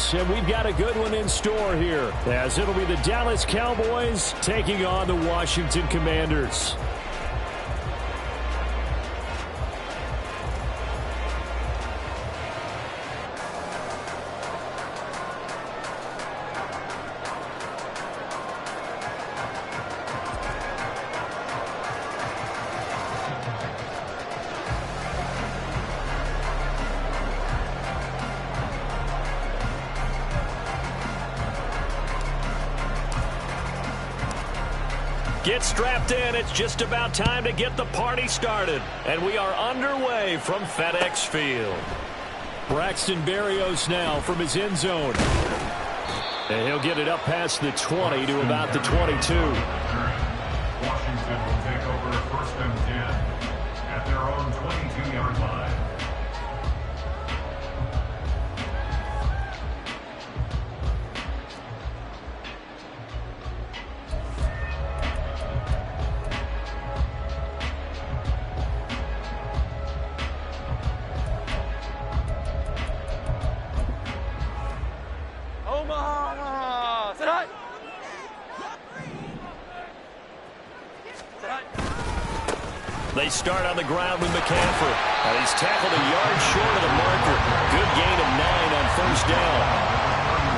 games, and we've got a good one in store here, as it'll be the Dallas Cowboys taking on the Washington Commanders. Get strapped in. It's just about time to get the party started. And we are underway from FedEx Field. Braxton Berrios now from his end zone. And he'll get it up past the 20 to about the 22. Washington will take over first and 10 at their own 22-yard line. They start on the ground with McCaffrey. He's tackled a yard short of the marker. Good gain of 9 on first down.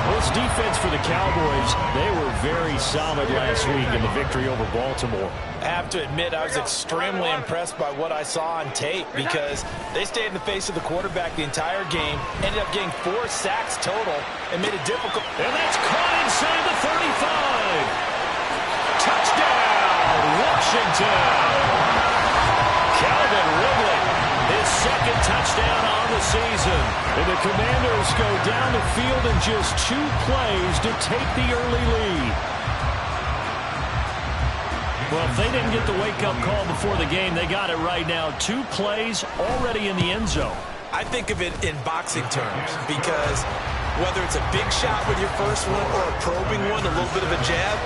Well, this defense for the Cowboys, they were very solid last week in the victory over Baltimore. I have to admit, I was extremely impressed by what I saw on tape because they stayed in the face of the quarterback the entire game, ended up getting 4 sacks total, and made it difficult. And that's caught inside the 35. Touchdown, Washington. Calvin Ridley, his second touchdown on the season. And the Commanders go down the field in just 2 plays to take the early lead. Well, if they didn't get the wake-up call before the game, they got it right now. 2 plays already in the end zone. I think of it in boxing terms because whether it's a big shot with your first one or a probing one, a little bit of a jab,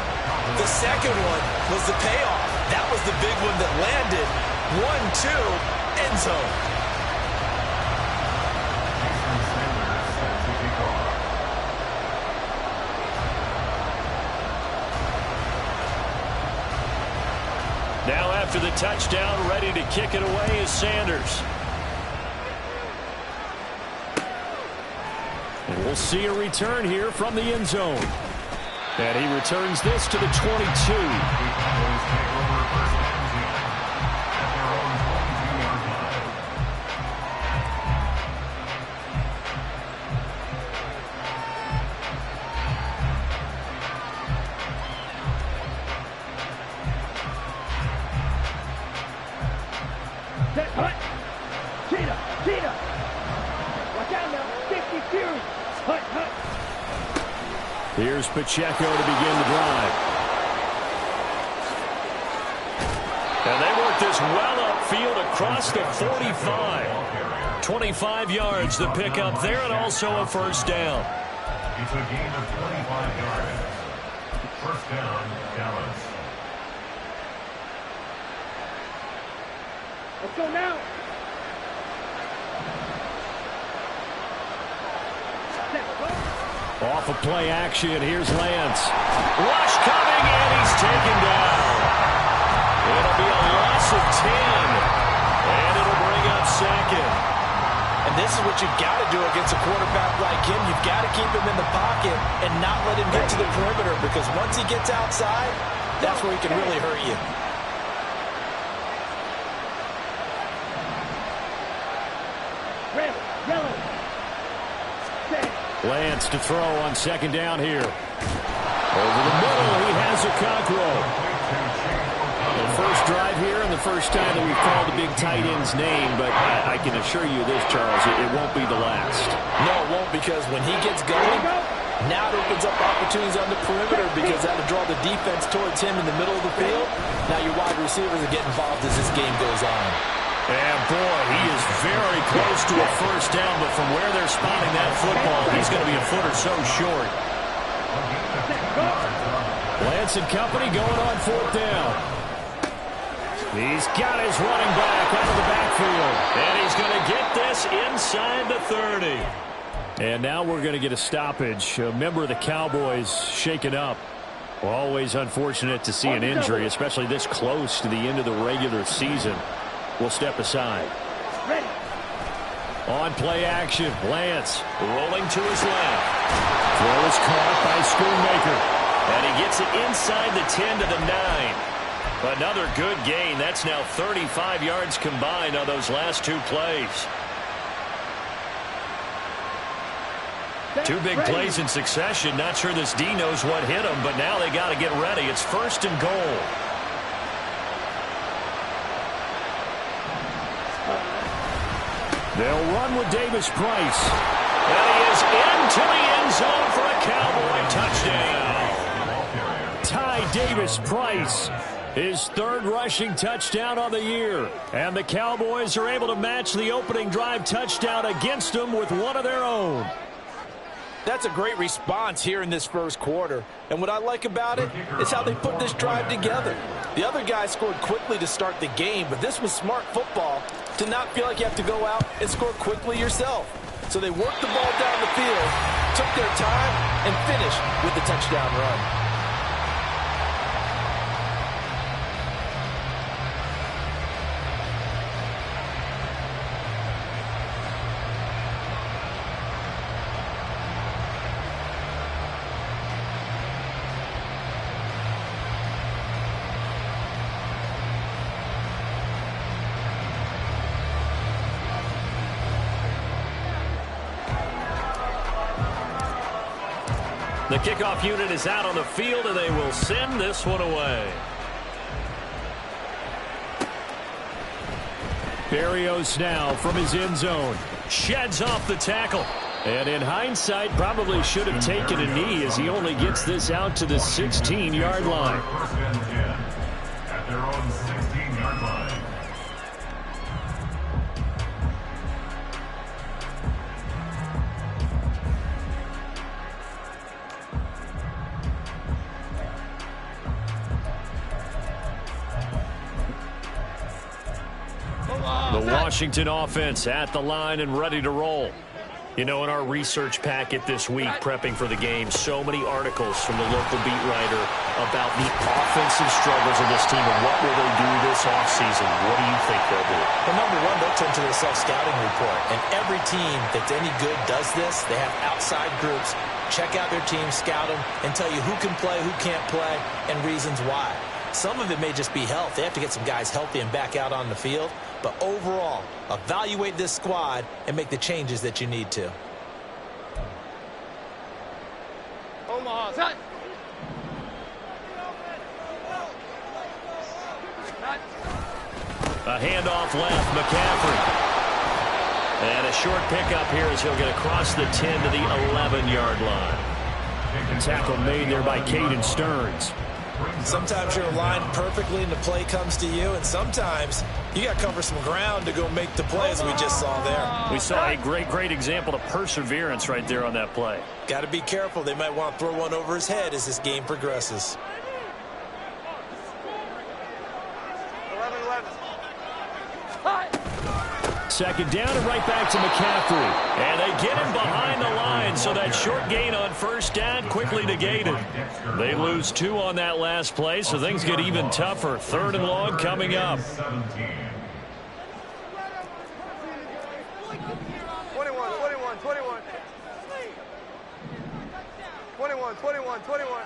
the second one was the payoff. That was the big one that landed. 1-2, end zone. Now after the touchdown, ready to kick it away is Sanders. And we'll see a return here from the end zone. And he returns this to the 22. Here's Pacheco to begin the drive. And they work this well upfield across the 45. 25 yards the pickup there, and also a first down. It's a gain of 25 yards. First down, Dallas. Let's go now. Off of play action, here's Lance. Rush coming, and he's taken down. It'll be a loss of 10, and it'll bring up second. And this is what you've got to do against a quarterback like him. You've got to keep him in the pocket and not let him get to the perimeter because once he gets outside, that's where he can really hurt you. Red, yellow. Lance to throw on second down here. Over the middle, he has a Okonkwo. The first drive here and the first time that we've called the big tight end's name, but I can assure you this, Charles, it won't be the last. No, it won't, because when he gets going, now it opens up opportunities on the perimeter because that'll draw the defense towards him in the middle of the field. Now your wide receivers will get involved as this game goes on. And, boy, he is very close to a first down, but from where they're spotting that football, he's going to be a foot or so short. Lance and company going on fourth down. He's got his running back out of the backfield, and he's going to get this inside the 30. And now we're going to get a stoppage. A member of the Cowboys shaken up. Always unfortunate to see an injury, especially this close to the end of the regular season. We'll step aside. Ready. On play action, Lance rolling to his left. Throw is caught by Schoonmaker. And he gets it inside the 10 to the 9. Another good gain. That's now 35 yards combined on those last two plays. Two big plays in succession. Not sure this D knows what hit him, but now they got to get ready. It's 1st and goal. They'll run with Davis Price. And he is into the end zone for a Cowboy touchdown. Ty Davis Price, his 3rd rushing touchdown on the year. And the Cowboys are able to match the opening drive touchdown against them with one of their own. That's a great response here in this first quarter. And what I like about it is how they put this drive together. The other guy scored quickly to start the game, but this was smart football to not feel like you have to go out and score quickly yourself. So they worked the ball down the field, took their time, and finished with the touchdown run. The kickoff unit is out on the field, and they will send this one away. Berrios now from his end zone. Sheds off the tackle. And in hindsight, probably should have taken a knee as he only gets this out to the 16-yard line. 1st and 10 at their own 16-yard line. The Washington offense at the line and ready to roll. You know, in our research packet this week, prepping for the game, so many articles from the local beat writer about the offensive struggles of this team and what will they do this offseason. What do you think they'll do? Well, number one, they'll turn to their self-scouting report. And every team that's any good does this. They have outside groups. Check out their team, scout them, and tell you who can play, who can't play, and reasons why. Some of it may just be health. They have to get some guys healthy and back out on the field. But overall, evaluate this squad and make the changes that you need to. Omaha, set. A handoff left, McCaffrey. And a short pickup here as he'll get across the 10 to the 11-yard line. A tackle made there by Caden Stearns. Sometimes you're aligned perfectly and the play comes to you, and sometimes you got to cover some ground to go make the play, as we just saw there. We saw a great example of perseverance right there on that play. Got to be careful. They might want to throw one over his head as this game progresses. 11-11. 2nd down and right back to McCaffrey. And they get him behind the line, so that short gain on 1st down quickly negated. They lose 2 on that last play, so things get even tougher. 3rd and long coming up. 21.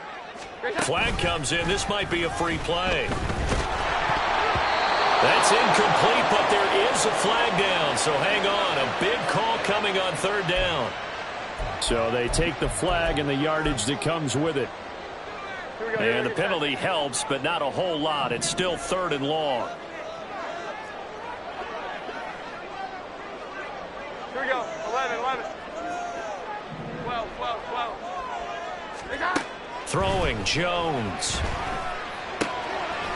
Flag comes in. This might be a free play. That's incomplete, but there is a flag down, so hang on. A big call coming on 3rd down. So they take the flag and the yardage that comes with it. And the penalty helps, but not a whole lot. It's still 3rd and long. Here we go. 11. 12. Throwing, Jones.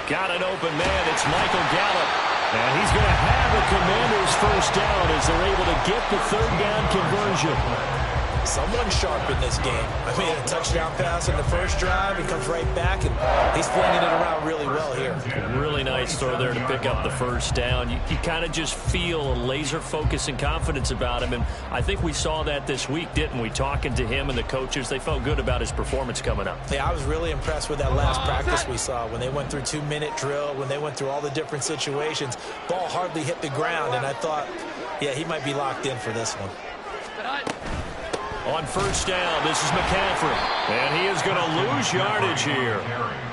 Got an open man. It's Michael Gallup. And he's going to have the Commanders' 1st down as they're able to get the 3rd down conversion. Someone sharp in this game. I mean, a touchdown pass on the first drive. He comes right back, and he's flinging it around really well here. Really nice throw there to pick up the first down. You kind of just feel a laser focus and confidence about him, and I think we saw that this week, didn't we? Talking to him and the coaches, they felt good about his performance coming up. Yeah, I was really impressed with that last practice we saw when they went through 2-minute drill, when they went through all the different situations. Ball hardly hit the ground, and I thought, yeah, he might be locked in for this one. On first down, this is McCaffrey, and he is going to lose yardage here.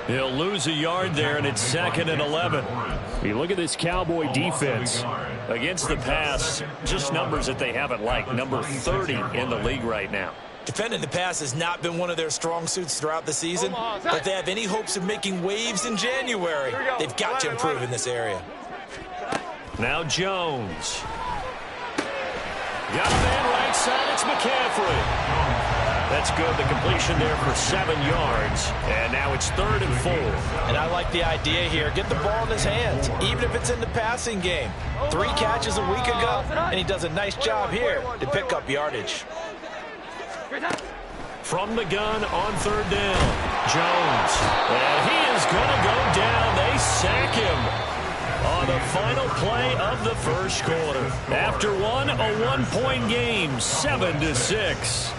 He'll lose a yard there, and it's 2nd and 11. You look at this Cowboy defense against the pass, just numbers that they haven't liked. Number 30 in the league right now. Defending the pass has not been one of their strong suits throughout the season, but if they have any hopes of making waves in January, they've got to improve in this area. Now Jones. Got a man right side, it's McCaffrey. That's good, the completion there for 7 yards. And now it's 3rd and 4. And I like the idea here. Get the ball in his hands, even if it's in the passing game. 3 catches a week ago, and he does a nice job here to pick up yardage. From the gun on 3rd down, Jones. And he is going to go down. They sack him on the final play of the first quarter. After a 1-point game, 7-6.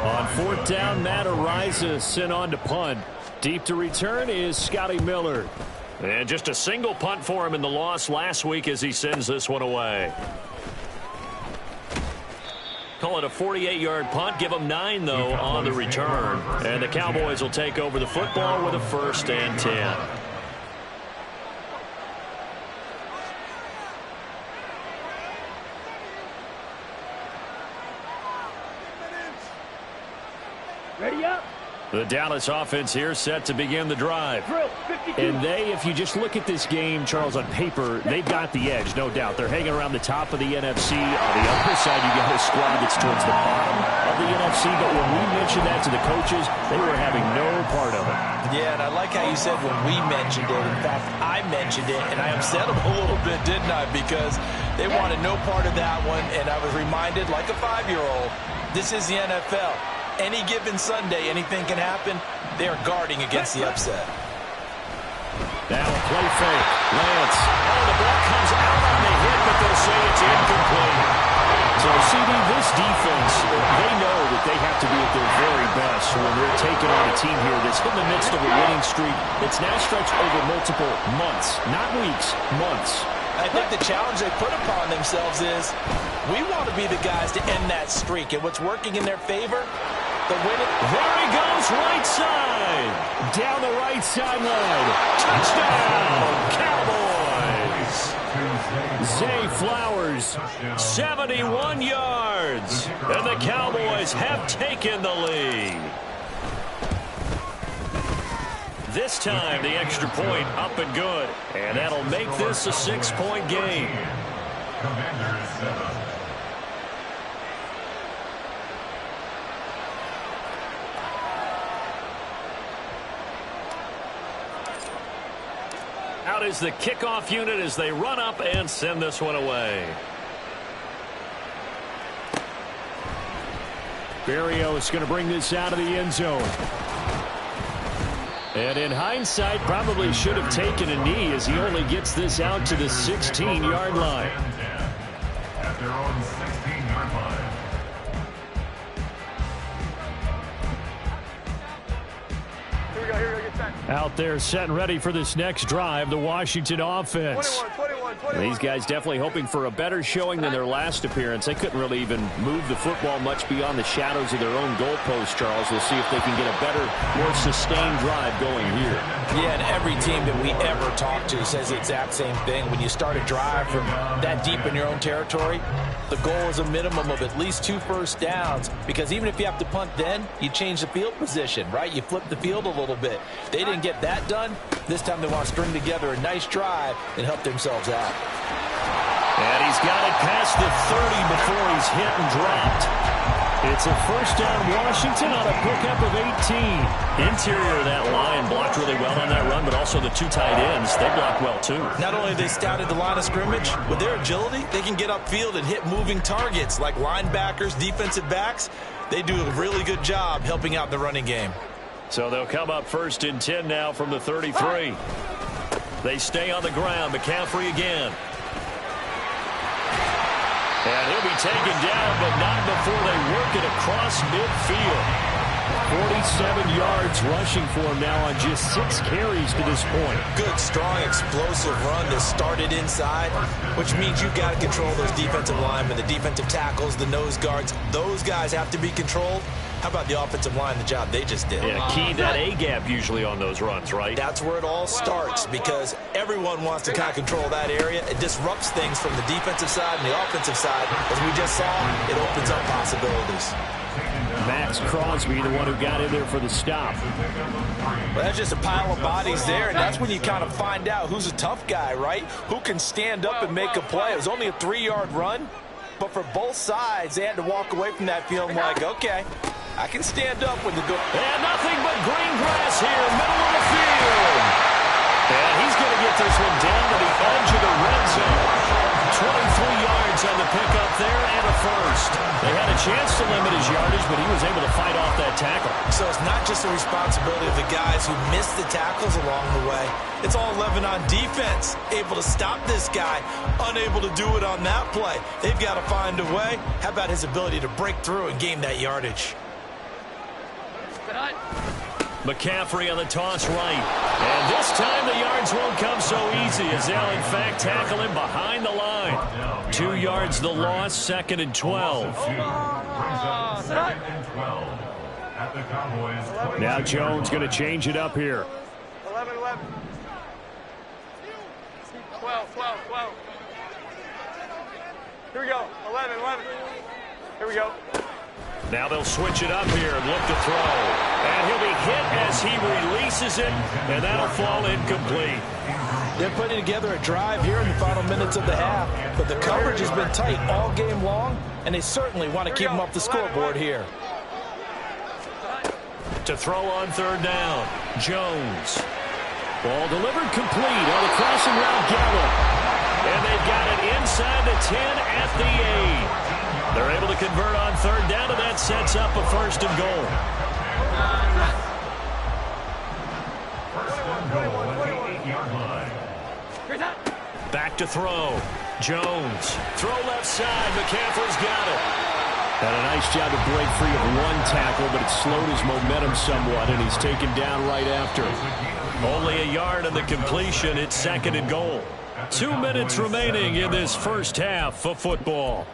On 4th down, Matt Ariza sent on to punt. Deep to return is Scotty Miller. And just a single punt for him in the loss last week as he sends this one away. Call it a 48-yard punt. Give them 9, though, on the return. And the Cowboys will take over the football with a 1st and 10. Ready up. The Dallas offense here set to begin the drive. And they, if you just look at this game, Charles, on paper, they've got the edge, no doubt. They're hanging around the top of the NFC. On the other side, you got a squad that's towards the bottom of the NFC. But when we mentioned that to the coaches, they were having no part of it. Yeah, and I like how you said when we mentioned it. In fact, I mentioned it, and I upset them a little bit, didn't I? Because they wanted no part of that one, and I was reminded, like a 5-year-old, this is the NFL. Any given Sunday, anything can happen. They are guarding against the upset. Now a play fake. Lance. Oh, the ball comes out on the hit, but they'll say it's incomplete. So, CD, this defense, they know that they have to be at their very best when they're taking on a team here that's in the midst of a winning streak that's now stretched over multiple months, not weeks, months. I think the challenge they put upon themselves is we want to be the guys to end that streak. And what's working in their favor, the winning. There he goes, right side. Down the right sideline. Touchdown, Cowboys. Zay Flowers, 71 yards. And the Cowboys have taken the lead. This time, the extra point up and good. And that'll make this a 6-point game. Commanders 7. Out is the kickoff unit as they run up and send this one away. Berrio is going to bring this out of the end zone. And in hindsight, probably should have taken a knee as he only gets this out to the 16-yard line. At their own 16-yard line. Here we go, get set. Out there set and ready for this next drive, the Washington offense. 21. These guys definitely hoping for a better showing than their last appearance. They couldn't really even move the football much beyond the shadows of their own goalpost, Charles. We'll see if they can get a better, more sustained drive going here. Yeah, and every team that we ever talk to says the exact same thing. When you start a drive from that deep in your own territory, the goal is a minimum of at least 2 first downs, because even if you have to punt then, you change the field position, right? You flip the field a little bit. They didn't get that done. This time they want to string together a nice drive and help themselves out. And he's got it past the 30 before he's hit and dropped. It's a first down Washington on a pickup of 18. Interior of that line blocked really well on that run, but also the two tight ends, they blocked well too. Not only they scouted the line of scrimmage, with their agility, they can get upfield and hit moving targets like linebackers, defensive backs. They do a really good job helping out the running game. So they'll come up first and 10 now from the 33. They stay on the ground. McCaffrey again. And he'll be taken down, but not before they work it across midfield. 47 yards rushing for him now on just 6 carries to this point. Good, strong, explosive run that started inside, which means you've got to control those defensive linemen, the defensive tackles, the nose guards. Those guys have to be controlled. How about the offensive line, the job they just did? Yeah, key that A-gap usually on those runs, right? That's where it all starts, because everyone wants to kind of control that area. It disrupts things from the defensive side and the offensive side. As we just saw, it opens up possibilities. Max Crosby, the one who got in there for the stop. Well, that's just a pile of bodies there, and that's when you kind of find out who's a tough guy, right? Who can stand up and make a play. It was only a 3-yard run, but for both sides, they had to walk away from that feeling like, okay, I can stand up when the go. And nothing but green grass here, middle of the field. And he's going to get this one down to the edge of the red zone. 23 yards on the pickup there and a first. They had a chance to limit his yardage, but he was able to fight off that tackle. So it's not just the responsibility of the guys who missed the tackles along the way. It's all 11 on defense, able to stop this guy, unable to do it on that play. They've got to find a way. How about his ability to break through and gain that yardage? McCaffrey on the toss right. And this time the yards won't come so easy as they'll, in fact, tackle him behind the line. 2 yards the loss, 2nd and 12. Now Jones going to change it up here. 11, 11. 12, 12, 12. Here we go. 11, 11. Here we go. Now they'll switch it up here and look to throw. And he'll be hit as he releases it, and that'll fall incomplete. They're putting together a drive here in the final minutes of the half, but the coverage has been tight all game long, and they certainly want to keep them off the scoreboard here. To throw on 3rd down, Jones. Ball delivered complete on the crossing route, Gallup. And they've got it inside the 10 at the 8. They're able to convert on 3rd down, and that sets up a 1st and goal. Back to throw. Jones. Throw left side. McCaffrey's got it. Had a nice job to break free of one tackle, but it slowed his momentum somewhat, and he's taken down right after. Only a yard on the completion. It's 2nd and goal. 2 minutes remaining in this first half of football.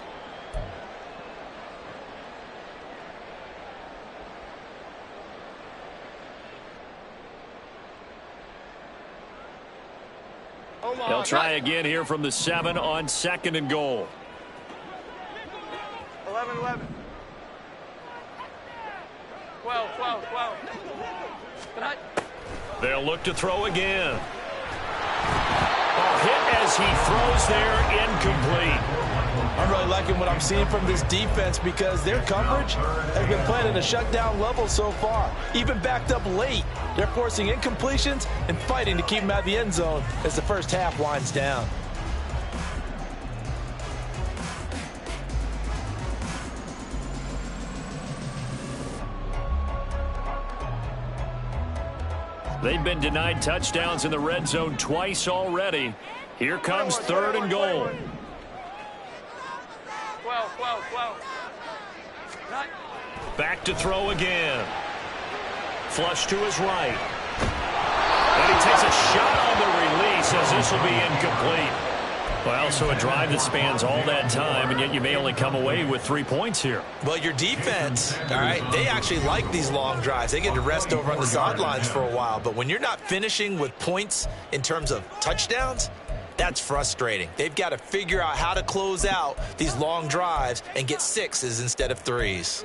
They'll try again here from the 7 on 2nd and goal. 11, 11. 12, 12, 12. They'll look to throw again. Hit as he throws there, incomplete. I'm really liking what I'm seeing from this defense because their coverage has been playing at a shutdown level so far. Even backed up late, they're forcing incompletions and fighting to keep them out of the end zone as the first half winds down. They've been denied touchdowns in the red zone twice already. Here comes 3rd and goal. 12, 12, 12. Back to throw again. Flush to his right. And he takes a shot on the release as this will be incomplete. Well, so a drive that spans all that time, and yet you may only come away with 3 points here. Well, your defense, all right, they actually like these long drives. They get to rest over on the sidelines for a while. But when you're not finishing with points in terms of touchdowns, that's frustrating. They've got to figure out how to close out these long drives and get 6s instead of 3s.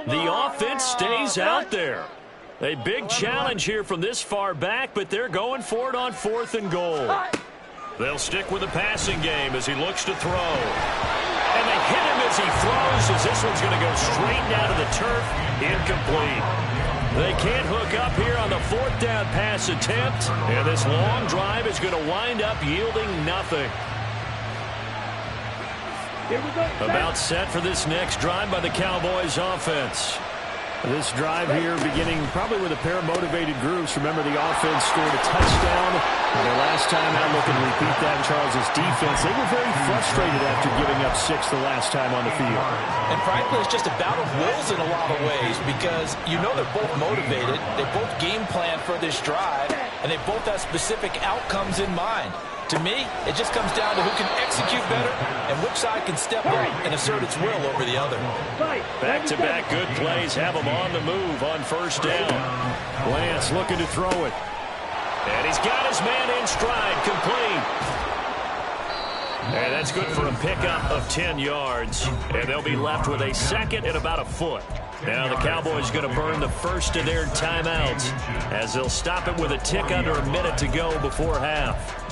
The offense stays out there. A big challenge here from this far back, but they're going for it on 4th and goal. They'll stick with the passing game as he looks to throw. And they hit him as he throws, as this one's going to go straight down to the turf. Incomplete. They can't hook up here on the 4th down pass attempt, and this long drive is going to wind up yielding nothing. About set for this next drive by the Cowboys offense. This drive here beginning probably with a pair of motivated groups. Remember, the offense scored a touchdown. And their last time out, looking to repeat that in Charles' defense. They were very frustrated after giving up 6 the last time on the field. And frankly, it's just a battle of wills in a lot of ways because you know they're both motivated. They both game plan for this drive, and they both have specific outcomes in mind. To me, it just comes down to who can execute better and which side can step up and assert its will over the other. Back-to-back good plays have them on the move on 1st down. Lance looking to throw it. And he's got his man in stride, complete. And that's good for a pickup of 10 yards. And they'll be left with a 2nd and about a foot. Now the Cowboys going to burn the first of their timeouts as they'll stop it with a tick under a minute to go before half.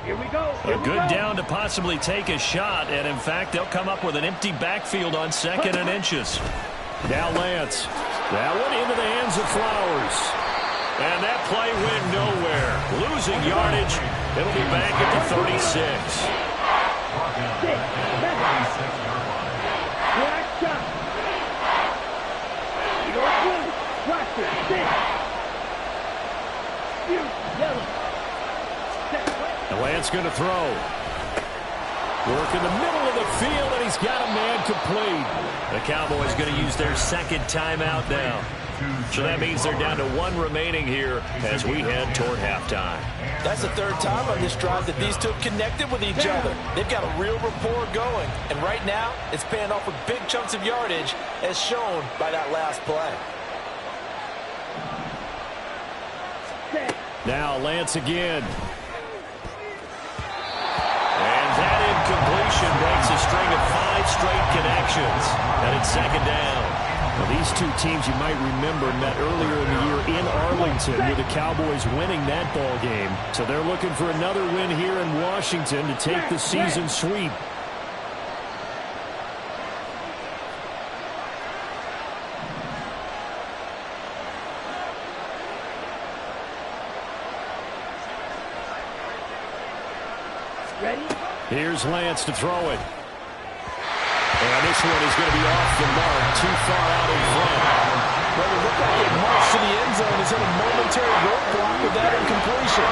Here we go. A good down to possibly take a shot, and in fact, they'll come up with an empty backfield on 2nd and inches. Now Lance. That one into the hands of Flowers. And that play went nowhere. Losing yardage. It'll be back at the 36. Lance going to throw. Work in the middle of the field, and he's got a man complete. The Cowboys going to use their 2nd timeout now. So that means they're down to 1 remaining here as we head toward halftime. That's the 3rd time on this drive that these two have connected with each other. They've got a real rapport going, and right now it's paying off with big chunks of yardage as shown by that last play. Now Lance again. And that incompletion breaks a string of 5 straight connections. And it's 2nd down. Well, these two teams, you might remember, met earlier in the year in Arlington with the Cowboys winning that ball game. So they're looking for another win here in Washington to take the season sweep. Here's Lance to throw it. And this one is going to be off the mark, too far out in front. Well, it looked like it marched to the end zone. Is in a momentary roadblock with that incompletion.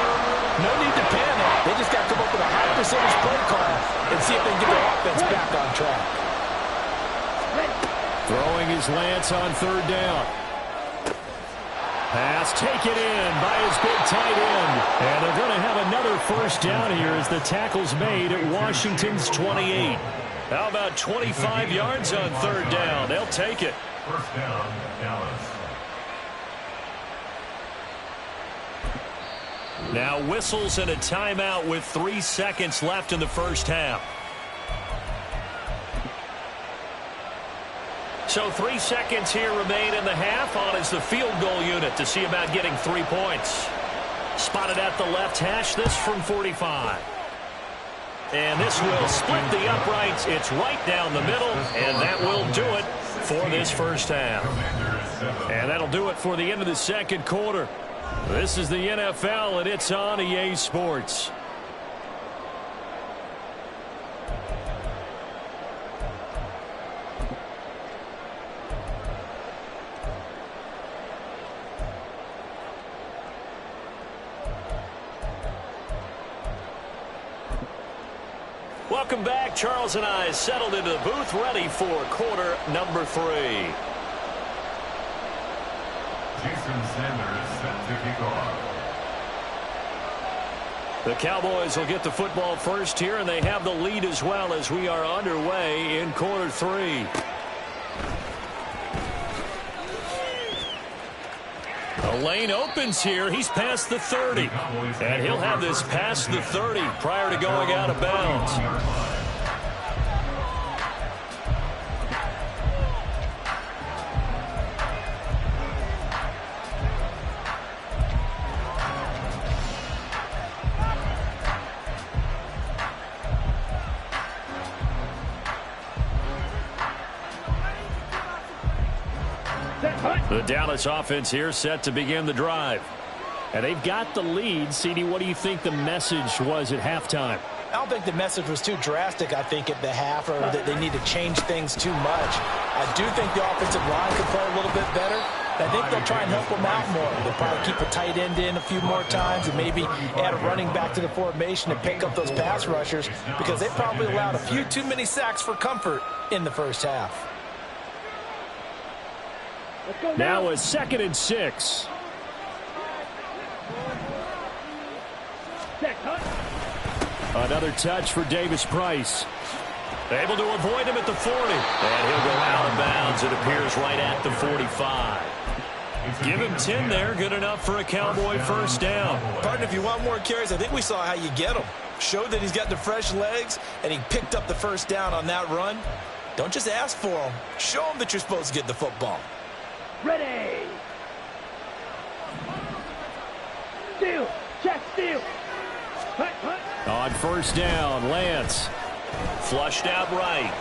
No need to panic. They just got to come up with a high percentage play call and see if they can get their offense back on track. Throwing his Lance on 3rd down. Pass taken in by his big tight end. And they're going to have another 1st down here as the tackle's made at Washington's 28. How about 25 yards on 3rd down? They'll take it. 1st down, Dallas. Now whistles and a timeout with 3 seconds left in the 1st half. So 3 seconds here remain in the half. On is the field goal unit to see about getting 3 points. Spotted at the left hash, this from 45. And this will split the uprights. It's right down the middle, and that will do it for this 1st half. And that'll do it for the end of the 2nd quarter. This is the NFL, and it's on EA Sports. Welcome back. Charles and I settled into the booth, ready for quarter number 3. Jason Sanders set to kick off. The Cowboys will get the football first here, and they have the lead as well as we are underway in quarter 3. The lane opens here. He's past the 30. And he'll have this past the 30 prior to going out of bounds. The Dallas offense here set to begin the drive. And they've got the lead. CD, what do you think the message was at halftime? I don't think the message was too drastic, I think, at the half, or that they need to change things too much. I do think the offensive line could play a little bit better. I think they'll try and help them out more. They'll probably keep a tight end in a few more times and maybe add a running back to the formation and pick up those pass rushers, because they probably allowed a few too many sacks for comfort in the first half. Now a 2nd and 6. Another touch for Davis Price. Able to avoid him at the 40. And he'll go out of bounds. It appears right at the 45. Give him 10 there. Good enough for a Cowboy first down. Partner, if you want more carries, I think we saw how you get them. Showed that he's got the fresh legs, and he picked up the first down on that run. Don't just ask for them. Show them that you're supposed to get the football. Ready. Steal. Check steal. Hut, hut. On first down, Lance. Flushed out right.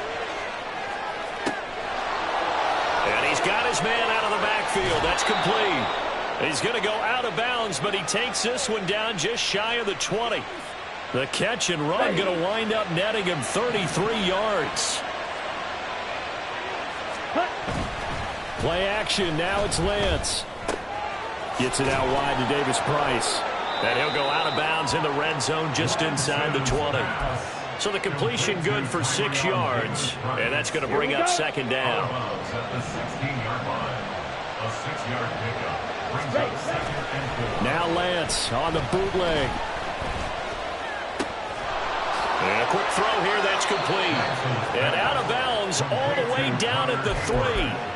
And he's got his man out of the backfield. That's complete. He's going to go out of bounds, but he takes this one down just shy of the 20. The catch and run going to wind up netting him 33 yards. Play action. Now it's Lance. Gets it out wide to Davis Price. And he'll go out of bounds in the red zone just inside the 20. So the completion good for 6 yards. And that's going to bring up second down. Now Lance on the bootleg. And a quick throw here, that's complete. And out of bounds all the way down at the 3.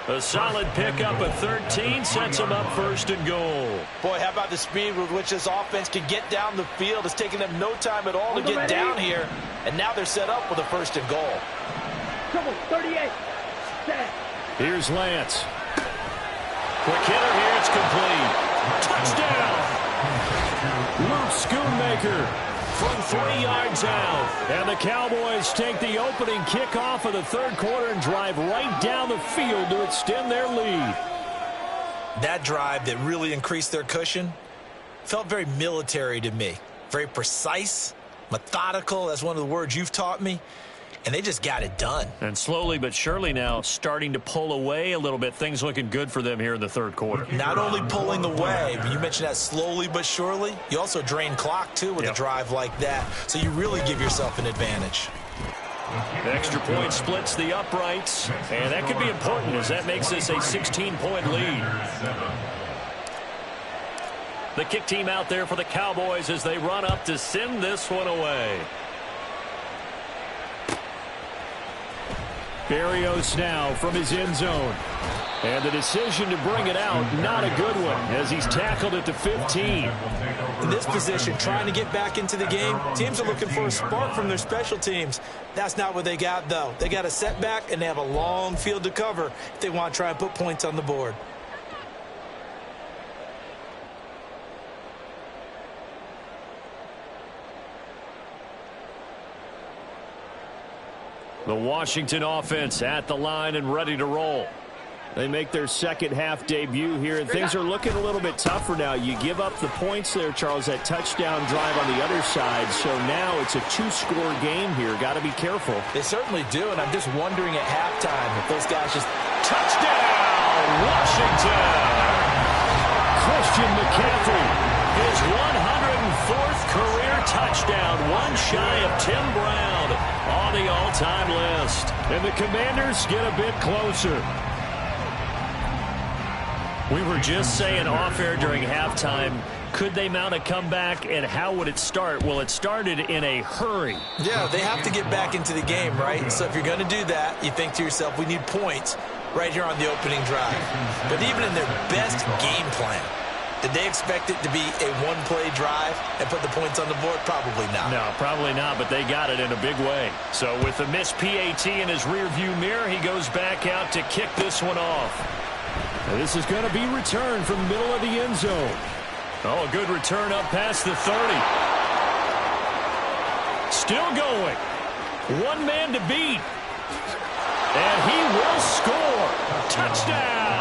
A solid pickup of 13 sets him up first and goal. Boy, how about the speed with which this offense can get down the field? It's taken them no time at all to get down here. And now they're set up with a first and goal. Trouble, 38. Set. Here's Lance. Quick hitter here, it's complete. Touchdown! Luke Schoonmaker from 3 yards out. And the Cowboys take the opening kickoff of the third quarter and drive right down the field to extend their lead. That drive that really increased their cushion felt very military to me. Very precise, methodical. That's one of the words you've taught me. And they just got it done. And slowly but surely now starting to pull away a little bit. Things looking good for them here in the third quarter. Not only pulling away, but you mentioned that slowly but surely. You also drain clock, too, with a drive like that. So you really give yourself an advantage. The extra point splits the uprights. And that could be important as that makes this a 16-point lead. The kick team out there for the Cowboys as they run up to send this one away. Berrios now from his end zone. And the decision to bring it out, not a good one, as he's tackled at the 15. In this position, trying to get back into the game, teams are looking for a spark from their special teams. That's not what they got, though. They got a setback, and they have a long field to cover if they want to try and put points on the board. The Washington offense at the line and ready to roll. They make their second half debut here, and things are looking a little bit tougher now. You give up the points there, Charles, that touchdown drive on the other side. So now it's a two-score game here. Got to be careful. They certainly do, and I'm just wondering at halftime if those guys just... Touchdown, Washington! Christian McCaffrey, his 104th career touchdown, one shy of Tim Brown on the all-time list. And the Commanders get a bit closer. We were just saying off-air during halftime, could they mount a comeback, and how would it start? Well, it started in a hurry. Yeah, they have to get back into the game, right? So if you're going to do that, you think to yourself, we need points right here on the opening drive. But even in their best game plan, did they expect it to be a one-play drive and put the points on the board? Probably not. No, probably not, but they got it in a big way. So with the missed PAT in his rearview mirror, he goes back out to kick this one off. Now this is going to be returned from the middle of the end zone. Oh, a good return up past the 30. Still going. One man to beat. And he will score. Touchdown.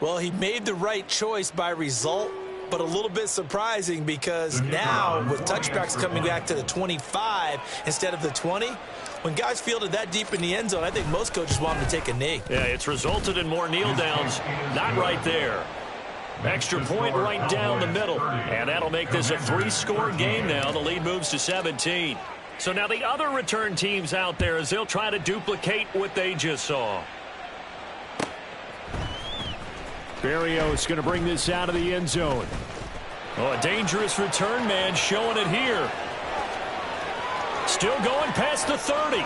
Well, he made the right choice by result, but a little bit surprising because now with touchbacks coming back to the 25 instead of the 20, when guys fielded that deep in the end zone, I think most coaches want them to take a knee. Yeah, it's resulted in more kneel downs. Not right there. Extra point right down the middle. And that'll make this a 3-score game now. The lead moves to 17. So now the other return teams out there as they'll try to duplicate what they just saw. Berrios going to bring this out of the end zone. Oh, a dangerous return man showing it here. Still going past the 30.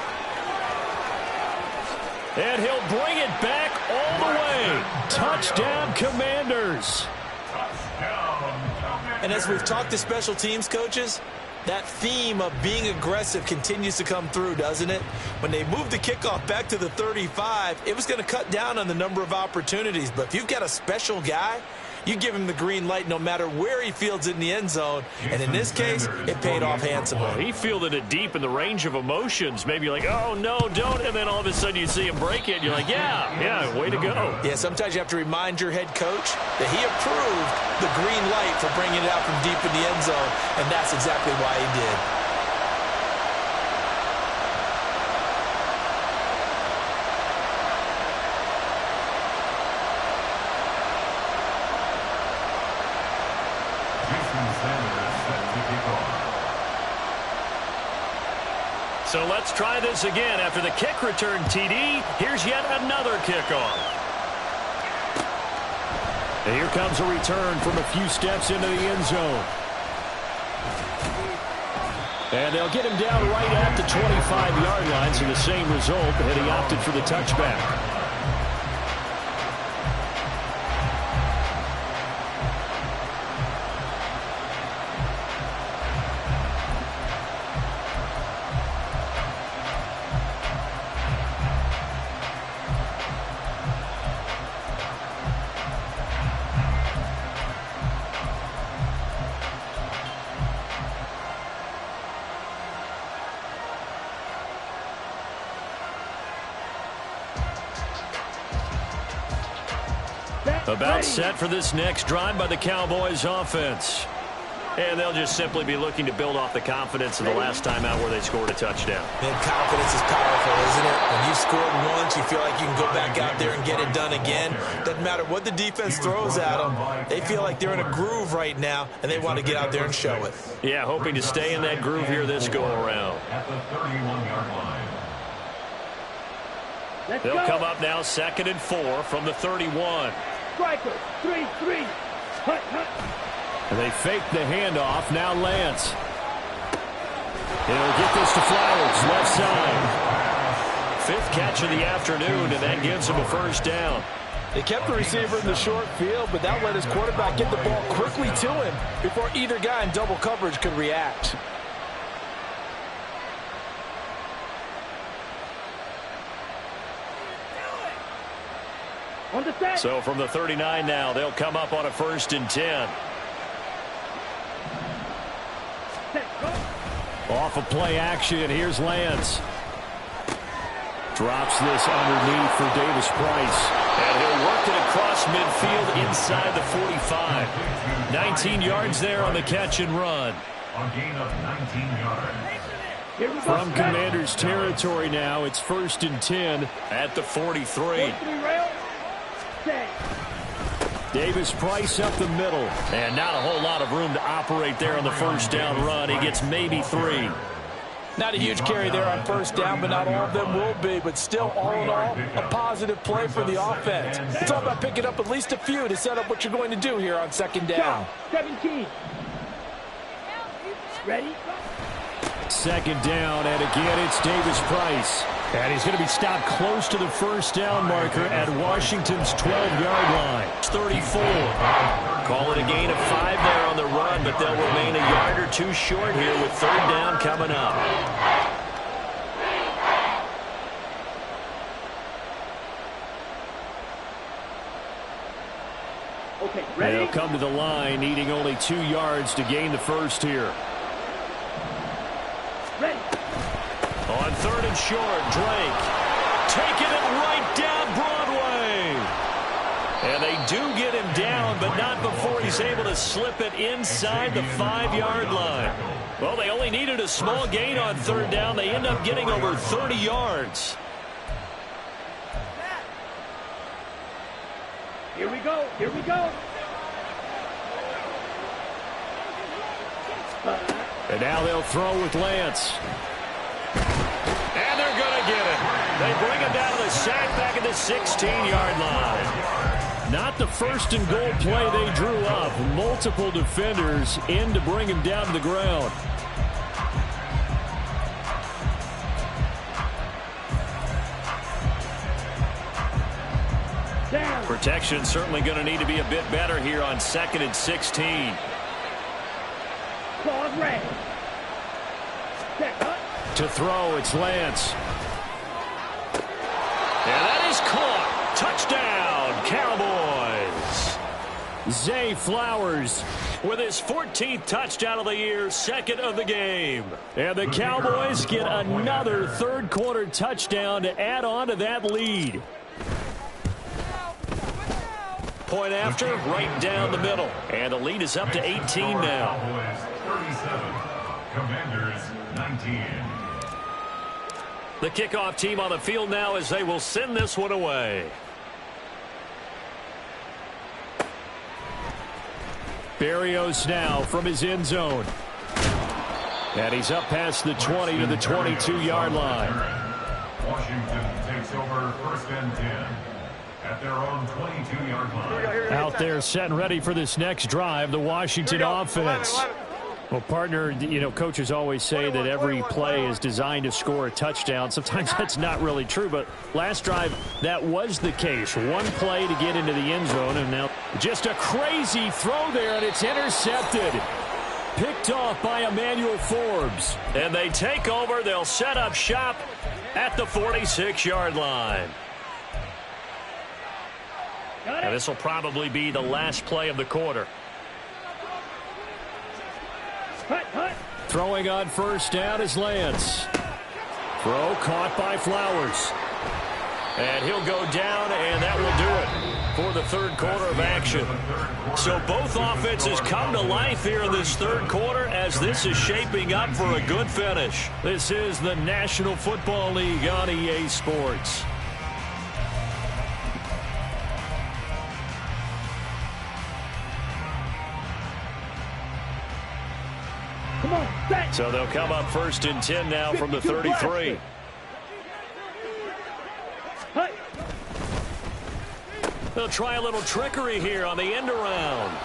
And he'll bring it back all the way. Touchdown, Commanders. And as we've talked to special teams coaches, that theme of being aggressive continues to come through, doesn't it? When they moved the kickoff back to the 35, it was going to cut down on the number of opportunities. But if you've got a special guy, you give him the green light no matter where he fields in the end zone. And in this case, it paid off handsomely. Well, he fielded it deep in the range of emotions. Maybe you're like, oh, no, don't. And then all of a sudden you see him break it. And you're like, yeah, way to go. Yeah, sometimes you have to remind your head coach that he approved the green light for bringing it out from deep in the end zone. And that's exactly why he did. So let's try this again. After the kick return TD, here's yet another kickoff. And here comes a return from a few steps into the end zone. And they'll get him down right at the 25-yard line, so the same result, and he opted for the touchback. About set for this next drive by the Cowboys offense. And they'll just simply be looking to build off the confidence of the last time out where they scored a touchdown. Man, confidence is powerful, isn't it? When you've scored once, you feel like you can go back out there and get it done again. Doesn't matter what the defense throws at them. They feel like they're in a groove right now, and they want to get out there and show it. Yeah, hoping to stay in that groove here this go-around. At the 31-yard line. They'll come up now 2nd and 4 from the 31. Striker, 3-3. Hut, hut. And they fake the handoff. Now Lance. He'll get this to Flowers, left side. 5th catch of the afternoon, and that gives him a first down. They kept the receiver in the short field, but that let his quarterback get the ball quickly to him before either guy in double coverage could react. On the set. So from the 39 now, they'll come up on a 1st and 10. Set, go. Off of play action, here's Lance. Drops this underneath for Davis Price. And he'll work it across midfield inside the 45. 19 yards there on the catch and run. A gain of 19 yards. Here we go. From Commanders territory now, it's 1st and 10 at the 43. 3 rail. Set. Davis Price up the middle. And not a whole lot of room to operate there on the first down run. He gets maybe 3. Not a huge carry there on first down, but not all of them will be. But still, all in all, a positive play for the offense. It's all about picking up at least a few to set up what you're going to do here on 2nd down. 17. Ready? 2nd down, and again, it's Davis Price. And he's going to be stopped close to the first down marker at Washington's 12-yard line. It's 34. Call it a gain of 5 there on the run, but they'll remain a yard or 2 short here with 3rd down coming up. Okay, ready? They'll come to the line, needing only 2 yards to gain the first here. Ready? On 3rd and short, Drake taking it right down Broadway. And they do get him down, but not before he's able to slip it inside the 5-yard line. Well, they only needed a small gain on third down. They end up getting over 30 yards. Here we go. Here we go. And now they'll throw with Lance. And they're going to get it. They bring him down to the sack back at the 16-yard line. Not the first and goal play they drew up. Multiple defenders in to bring him down to the ground. Down. Protection certainly going to need to be a bit better here on 2nd and 16. Claws red. Set up. To throw, it's Lance. And that is caught. Touchdown, Cowboys. Zay Flowers with his 14th touchdown of the year, 2nd of the game. And the Cowboys get another third-quarter touchdown to add on to that lead. Point after, right down the middle. And the lead is up to 18 now. Cowboys 37, Commanders 19. The kickoff team on the field now as they will send this one away. Berrios now from his end zone. And he's up past the 20 to the 22-yard line. Washington takes over 1st and 10 at their own 22-yard line. Out there set and ready for this next drive, the Washington offense. Well, partner, you know, coaches always say that every play is designed to score a touchdown. Sometimes that's not really true, but last drive, that was the case. One play to get into the end zone, and now just a crazy throw there, and it's intercepted. Picked off by Emmanuel Forbes. And they take over. They'll set up shop at the 46-yard line. And this will probably be the last play of the quarter. Throwing on first down is Lance. Throw caught by Flowers. And he'll go down, and that will do it for the third quarter of action. So both offenses come to life here in this third quarter as this is shaping up for a good finish. This is the National Football League on EA Sports. So they'll come up 1st and 10 now from the 33. They'll try a little trickery here on the end around.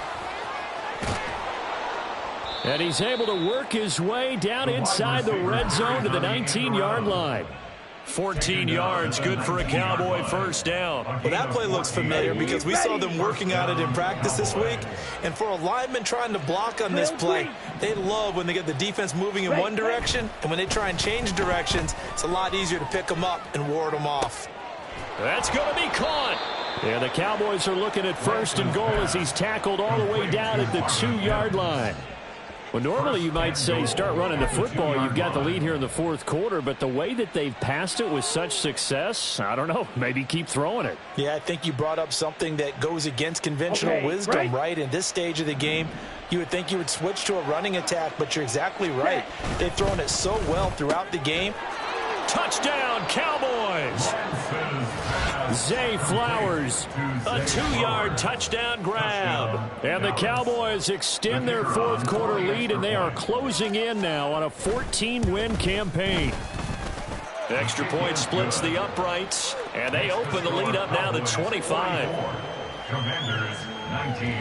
And he's able to work his way down inside the red zone to the 19-yard line. 14 yards, good for a Cowboy first down. Well, that play looks familiar because we saw them working on it in practice this week. And for a lineman trying to block on this play, they love when they get the defense moving in one direction. And when they try and change directions, it's a lot easier to pick them up and ward them off. That's going to be caught. And the Cowboys are looking at 1st and goal as he's tackled all the way down at the 2-yard line. Well, normally you might say start running the football. You've got the lead here in the 4th quarter, but the way that they've passed it with such success, I don't know, maybe keep throwing it. Yeah, I think you brought up something that goes against conventional wisdom, right? In this stage of the game, you would think you would switch to a running attack, but you're exactly right. They've thrown it so well throughout the game. Touchdown, Cowboys! Zay Flowers, a 2-yard touchdown grab. And the Cowboys extend their 4th quarter lead, and they are closing in now on a 14-win campaign. Extra point splits the uprights, and they open the lead up now to 25. Commanders 19.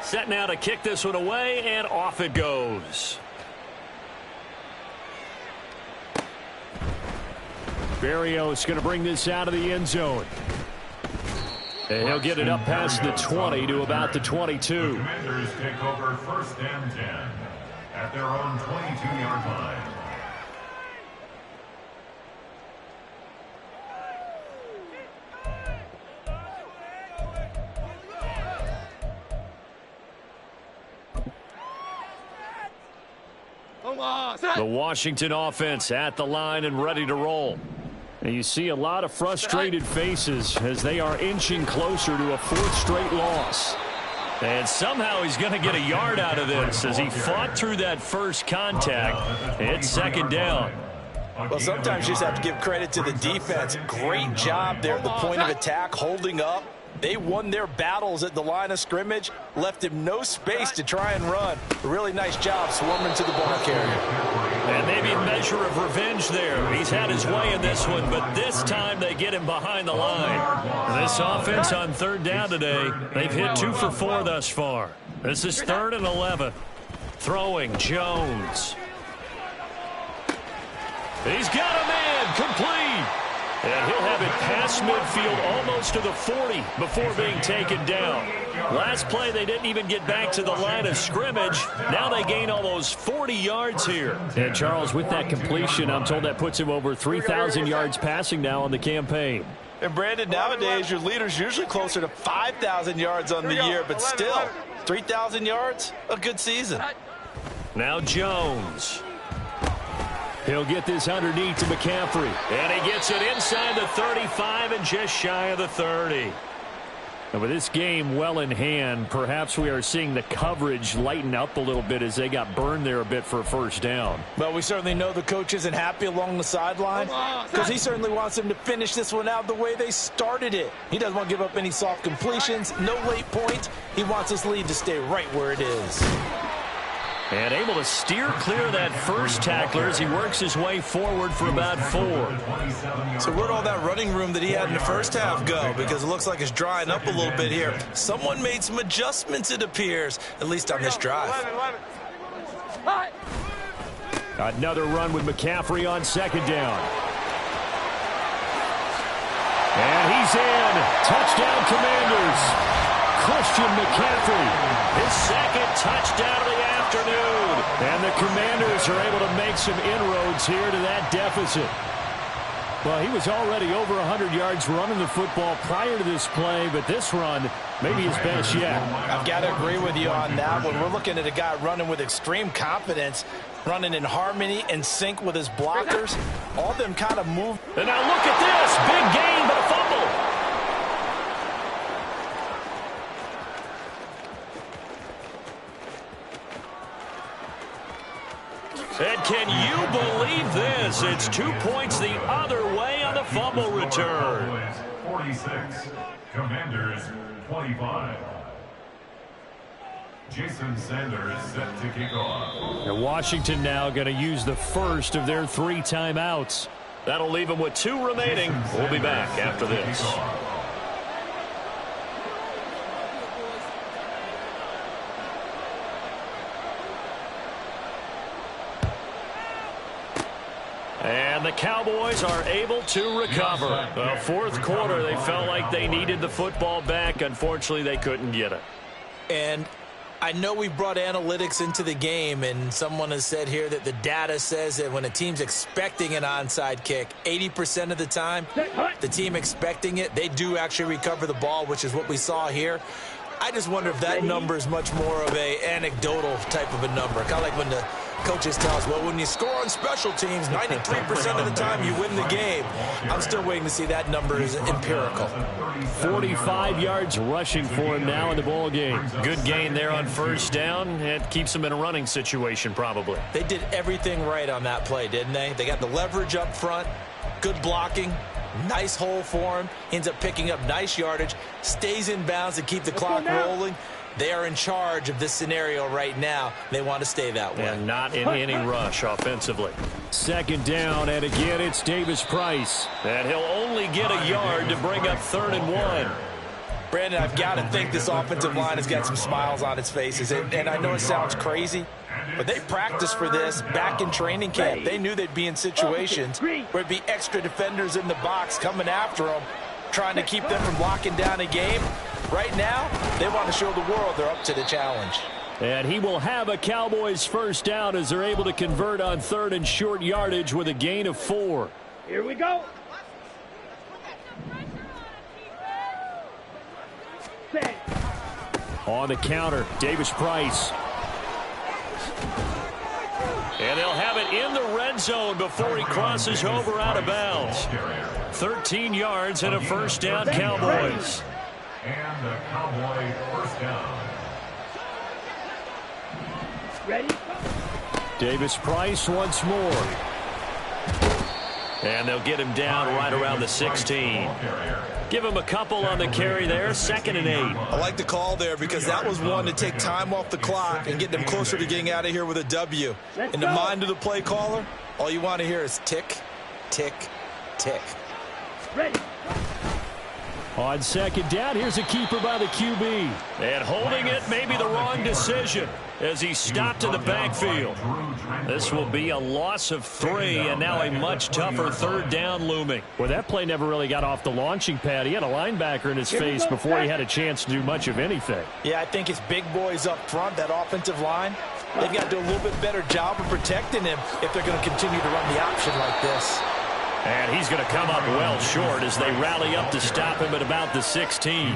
Set now to kick this one away, and off it goes. Berrios going to bring this out of the end zone. And he'll get it up past the 20 to about the 22. The Commanders take over 1st and 10 at their own 22-yard line. The Washington offense at the line and ready to roll. And you see a lot of frustrated faces as they are inching closer to a 4th straight loss. And somehow he's going to get a yard out of this as he fought through that first contact. It's 2nd down. Well, sometimes you just have to give credit to the defense. Great job there at the point of attack, holding up. They won their battles at the line of scrimmage, left him no space to try and run. A really nice job swarming to the ball carrier. And maybe a measure of revenge there. He's had his way in this one, but this time they get him behind the line. This offense on 3rd down today, they've hit 2 for 4 thus far. This is 3rd and 11. Throwing Jones. He's got a man, complete. And he'll have it past midfield almost to the 40 before being taken down. Last play, they didn't even get back to the line of scrimmage. Now they gain almost 40 yards here. And Charles, with that completion, I'm told that puts him over 3,000 yards passing now on the campaign. And Brandon, nowadays your leader's usually closer to 5,000 yards on the year, but still, 3,000 yards, a good season. Now Jones. He'll get this underneath to McCaffrey. And he gets it inside the 35 and just shy of the 30. And with this game well in hand, perhaps we are seeing the coverage lighten up a little bit as they got burned there a bit for a 1st down. Well, we certainly know the coach isn't happy along the sideline because he certainly wants them to finish this one out the way they started it. He doesn't want to give up any soft completions, no late points. He wants his lead to stay right where it is. And able to steer clear of that first tackler as he works his way forward for about 4. So where'd all that running room that he had in the first half go? Because it looks like it's drying up a little bit here. Someone made some adjustments, it appears, at least on this drive. Another run with McCaffrey on 2nd down. And he's in. Touchdown, Commanders. Christian McCaffrey, his 2nd touchdown of the afternoon. And the Commanders are able to make some inroads here to that deficit. Well, he was already over 100 yards running the football prior to this play, but this run may be his best yet. I've got to agree with you on that one. We're looking at a guy running with extreme confidence, running in harmony and sync with his blockers. All of them kind of move. And now look at this. Big gain, but a fumble. And can you believe this? It's 2 points the other way on the fumble return. 46, Commanders 25. Jason Sanders set to kick off. And Washington now going to use the first of their 3 timeouts. That'll leave them with 2 remaining. We'll be back after this. And the Cowboys are able to recover. The 4th quarter, they felt like they needed the football back. Unfortunately, they couldn't get it. And I know we brought analytics into the game, and someone has said here that the data says that when a team's expecting an onside kick, 80% of the time, the team expecting it, they do actually recover the ball, which is what we saw here. I just wonder if that number is much more of a anecdotal type of a number. Kind of like when the coaches tell us, well, when you score on special teams, 93% of the time you win the game. I'm still waiting to see that number is empirical. 45 yards rushing for him now in the ball game. Good gain there on 1st down. It keeps him in a running situation probably. They did everything right on that play, didn't they? They got the leverage up front, good blocking, nice hole for him. Ends up picking up nice yardage, stays in bounds to keep the clock rolling. They are in charge of this scenario right now. They want to stay that way. And not in any rush offensively. 2nd down, and again it's Davis Price. And he'll only get a yard to bring up 3rd and 1. Brandon, I've got to think this offensive line has got some smiles on its faces. And I know it sounds crazy, but they practiced for this back in training camp. They knew they'd be in situations where it'd be extra defenders in the box coming after them, trying to keep them from locking down a game. Right now, they want to show the world they're up to the challenge. And he will have a Cowboys 1st down as they're able to convert on 3rd and short yardage with a gain of 4. Here we go. On the counter, Davis Price. And they'll have it in the red end zone before he crosses over out of bounds. 13 yards and a first down, Cowboys. And the Cowboy first down. Ready? Davis Price once more. And they'll get him down right around the 16. Give him a couple on the carry there, 2nd and 8. I like the call there because that was one to take time off the clock and get them closer to getting out of here with a W. In the mind of the play caller, all you want to hear is tick, tick, tick. Ready? On 2nd down, here's a keeper by the QB. And holding it may be the wrong decision as he stopped in the backfield. This will be a loss of 3, and now a much tougher 3rd down looming. Well, that play never really got off the launching pad. He had a linebacker in his face before he had a chance to do much of anything. Yeah, I think it's big boys up front, that offensive line. They've got to do a little bit better job of protecting him if they're going to continue to run the option like this. And he's going to come up well short as they rally up to stop him at about the 16.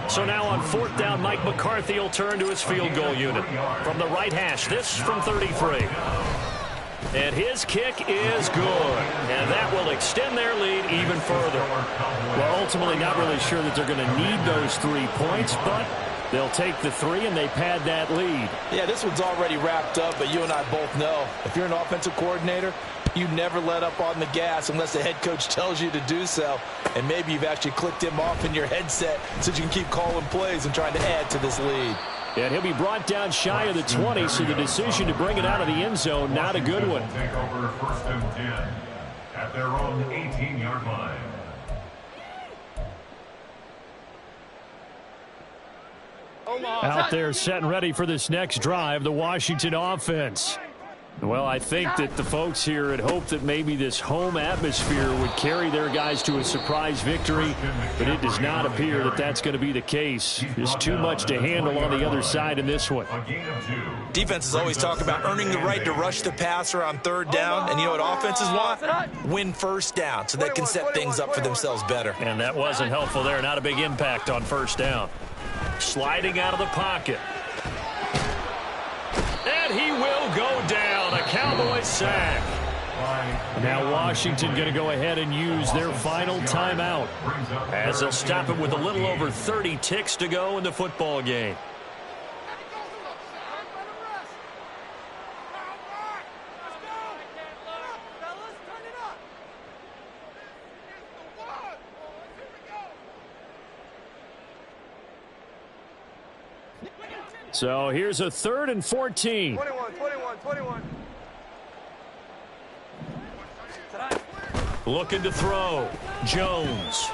So now on 4th down, Mike McCarthy will turn to his field goal unit. From the right hash, this from 33. And his kick is good. And that will extend their lead even further. Well, ultimately not really sure that they're going to need those 3 points, but they'll take the 3 and they pad that lead. Yeah, this one's already wrapped up, but you and I both know if you're an offensive coordinator, you never let up on the gas unless the head coach tells you to do so. And maybe you've actually clicked him off in your headset so you can keep calling plays and trying to add to this lead. And he'll be brought down shy of the 20, so the decision to bring it out of the end zone, not a good one. Take over 1st and 10 at their own 18-yard line. Out there set and ready for this next drive, the Washington offense. Well, I think that the folks here had hoped that maybe this home atmosphere would carry their guys to a surprise victory, but it does not appear that that's going to be the case. There's too much to handle on the other side in this one. Defenses always talk about earning the right to rush the passer on 3rd down, and you know what offenses want? Win 1st down so they can set things up for themselves better. And that wasn't helpful there. Not a big impact on 1st down. Sliding out of the pocket. And he will go down. A Cowboy sack. Now Washington going to go ahead and use their final timeout as they'll stop him with a little over 30 ticks to go in the football game. So here's a 3rd and 14. 21. Looking to throw. Jones.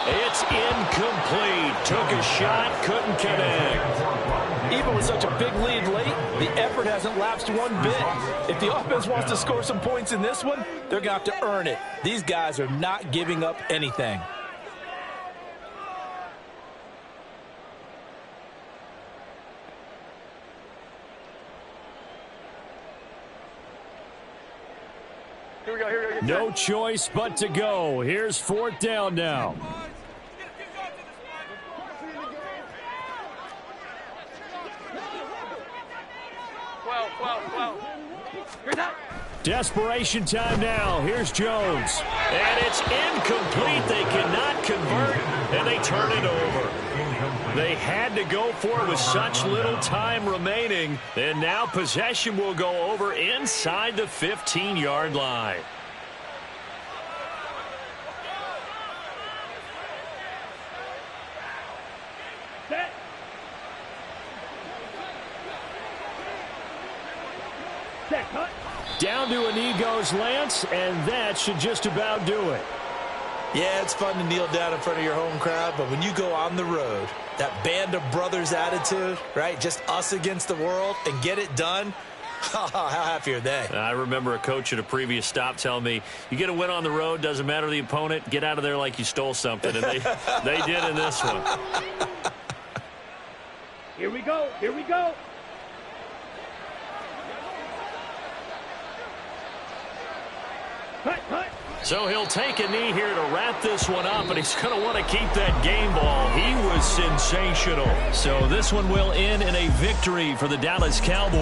It's incomplete. Took a shot, couldn't connect. Even with such a big lead late, the effort hasn't lapsed one bit. If the offense wants to score some points in this one, they're going to have to earn it. These guys are not giving up anything. Here we go. No choice but to go. Here's 4th down now. Desperation time now. Here's Jones. And it's incomplete. They cannot convert, and they turn it over. They had to go for it with such little time remaining, and now possession will go over inside the 15-yard line. Set. Set, cut. Down to a knee goes Lance, and that should just about do it. Yeah, it's fun to kneel down in front of your home crowd, but when you go on the road, that band of brothers attitude, right, just us against the world, and get it done, how happy are they? I remember a coach at a previous stop telling me, you get a win on the road, doesn't matter the opponent, get out of there like you stole something, and they did in this one. Here we go. Cut. So he'll take a knee here to wrap this one up, and he's going to want to keep that game ball. He was sensational. So this one will end in a victory for the Dallas Cowboys.